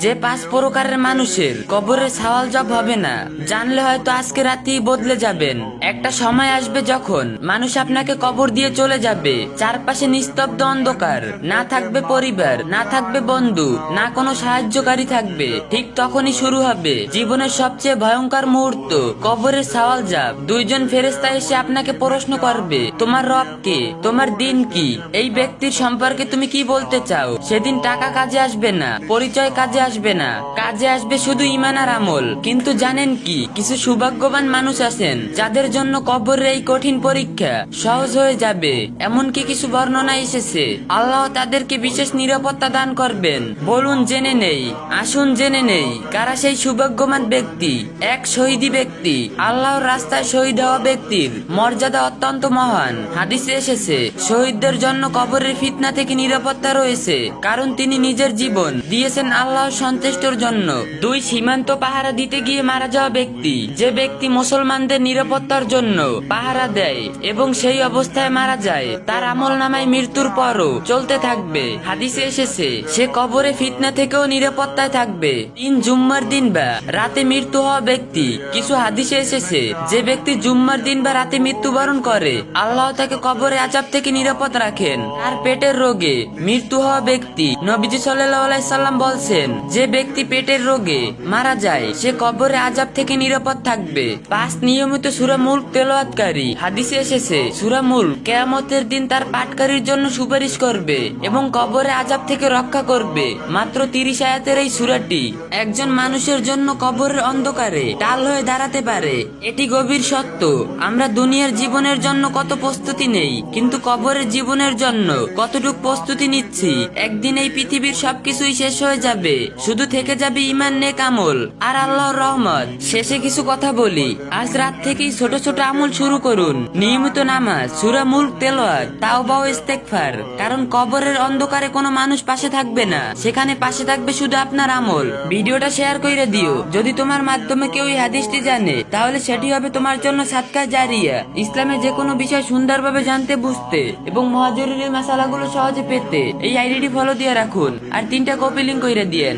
যে 5 প্রকারের মানুষের কবরের সওয়াল জব হবে না, জানলে হয়তো আজকে রাতেই বদলে যাবেন। একটা সময় আসবে যখন মানুষ আপনাকে কবর দিয়ে চলে যাবে, চারপাশে নিস্তব্ধ অন্ধকার, না থাকবে পরিবার, না থাকবে বন্ধু, না কোনো সাহায্যকারী থাকবে। ঠিক তখনই শুরু হবে জীবনের সবচেয়ে ভয়ঙ্কর মুহূর্ত, কবরের সওয়াল জব। দুইজন ফেরেশতা এসে আপনাকে প্রশ্ন করবে, তোমার রব কে, তোমার দিন কি, এই ব্যক্তির সম্পর্কে তুমি কি বলতে চাও। সেদিন টাকা কাজে আসবে না, পরিচয় কাজে আসবে না, কাজে আসবে শুধু ঈমান আর আমল। কিন্তু জানেন কি, কিছু সৌভাগ্যবান মানুষ আছেন যাদের জন্য কবরের এই কঠিন পরীক্ষা সহজ হয়ে যাবে। এমনকি কিছু বর্ণনা এসেছে আল্লাহ তাদেরকে বিশেষ নিরাপত্তা দান করবেন। বলুন জেনে নেই, আসুন জেনে নেই কারা সেই সৌভাগ্যবান ব্যক্তি। এক শহীদি ব্যক্তি। আল্লাহর রাস্তায় শহীদ হওয়া ব্যক্তির মর্যাদা অত্যন্ত মহান। হাদিসে এসেছে শহীদদের জন্য কবরের ফিতনা থেকে নিরাপত্তা রয়েছে, কারণ তিনি নিজের জীবন দিয়েছেন আল্লাহর সন্তুষ্টির জন্য। দুই, সীমান্ত পাহারা দিতে গিয়ে মারা যাওয়া ব্যক্তি। যে ব্যক্তি মুসলমানদের নিরাপত্তার জন্য পাহারা দেয় এবং সেই অবস্থায় মারা যায়, তার আমল নামায় মৃত্যুর পরও চলতে থাকবে। হাদিসে এসেছে সে কবরে ফিতনা থেকেও নিরাপত্তায় থাকবে। 3, জুম্মার দিন বা রাতে মৃত্যু হওয়া ব্যক্তি। কিছু হাদিসে এসেছে যে ব্যক্তি জুম্মার দিন বা রাতে মৃত্যুবরণ করে, আল্লাহ তাকে কবরে আযাব থেকে নিরাপদ রাখেন। তার পেটের রোগে মৃত্যু হওয়া ব্যক্তি। নবীজি সাল্লাল্লাহু আলাইহি সাল্লাম বলছেন, যে ব্যক্তি পেটের রোগে মারা যায় সে কবরে আযাব থেকে নিরাপদ থাকবে। 5, নিয়মিত সূরা মুলক তেলাওয়াতকারী। হাদিসে এসেছে সূরা মুলক কিয়ামতের দিন তার পাঠকারীর জন্য সুপারিশ করবে এবং কবরে আযাব থেকে রক্ষা করবে। মাত্র 30 আয়াতের এই সূরাটি একজন মানুষের জন্য কবরের অন্ধকারে ঢাল হয়ে দাঁড়াতে পারে। এটি গভীর সত্য। আমরা দুনিয়ার জীবনের জন্য কত প্রস্তুতি নেই, কিন্তু কবরের জীবনের জন্য কতটুকু প্রস্তুতি নিচ্ছি। একদিন এই পৃথিবীর সবকিছুই শেষ হয়ে যাবে, শুধু থেকে যাবে ঈমান, নেক আমল আর আল্লাহর রহমত। শেষে কিছু কথা বলি, আজ রাত থেকেই ছোট ছোট আমল শুরু করুন। নিয়মিত নামাজ, সূরা মুলক তেলাওয়াত, তাওবা ও ইস্তেগফার। কারণ কবরের অন্ধকারে কোনো মানুষ পাশে থাকবে না, সেখানে পাশে থাকবে শুধু আপনার আমল। ভিডিওটা শেয়ার করে দিও। যদি তোমার মাধ্যমে কেউ এই হাদিসটি জানে, তাহলে সেটি হবে তোমার জন্য সাদকা জারিয়া। ইসলামের যে কোনো বিষয় সুন্দরভাবে জানতে, বুঝতে এবং মহাজরুরি মাসালাগুলো সহজে পেতে এই আইডিটি ফলো দিয়ে রাখুন আর 3টা কপি লিংক করে দিয়েন।